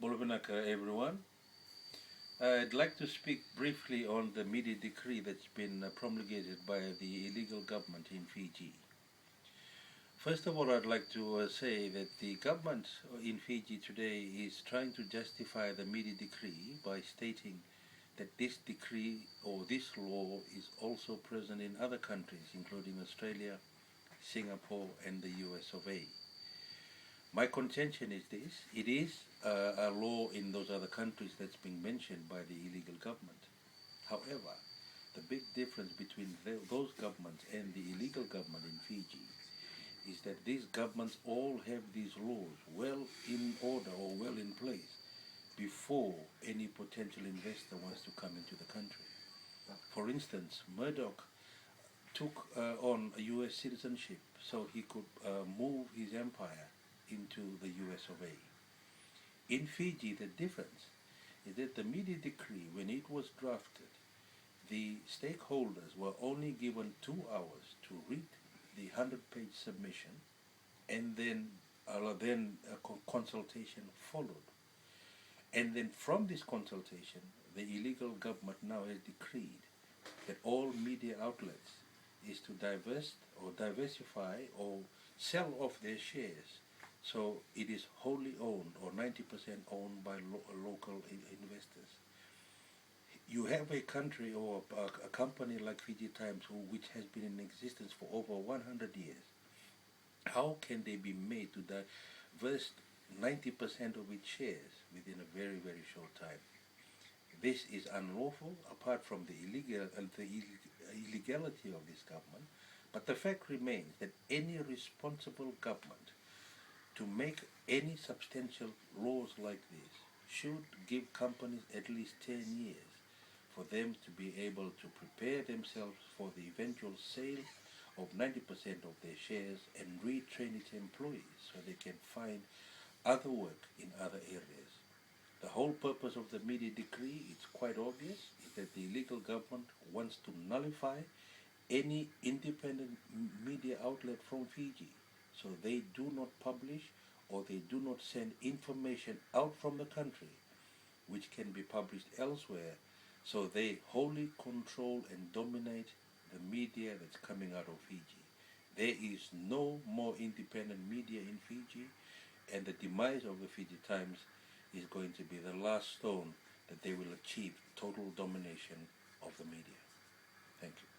Bolovinaka, everyone. I'd like to speak briefly on the media decree that's been promulgated by the illegal government in Fiji. First of all, I'd like to say that the government in Fiji today is trying to justify the media decree by stating that this decree or this law is also present in other countries, including Australia, Singapore, and the US of A. My contention is this: it is a law in those other countries that's being mentioned by the illegal government. However, the big difference between those governments and the illegal government in Fiji is that these governments all have these laws well in order or well in place before any potential investor wants to come into the country. For instance, Murdoch took on a US citizenship so he could move his empire into the US of A. In Fiji, the difference is that the media decree, when it was drafted, the stakeholders were only given 2 hours to read the 100-page submission, and then a consultation followed. And then from this consultation, the illegal government now has decreed that all media outlets is to diversify or sell off their shares. So it is wholly owned or 90% owned by local investors. You have a country or a company like Fiji Times which has been in existence for over 100 years. How can they be made to divest 90% of its shares within a very, very short time? This is unlawful, apart from the illegality of this government. But the fact remains that any responsible government to make any substantial laws like this should give companies at least 10 years for them to be able to prepare themselves for the eventual sale of 90% of their shares and retrain its employees so they can find other work in other areas. The whole purpose of the media decree, it's quite obvious, is that the illegal government wants to nullify any independent media outlet from Fiji. So they do not publish or they do not send information out from the country which can be published elsewhere. So they wholly control and dominate the media that's coming out of Fiji. There is no more independent media in Fiji, and the demise of the Fiji Times is going to be the last stone that they will achieve total domination of the media. Thank you.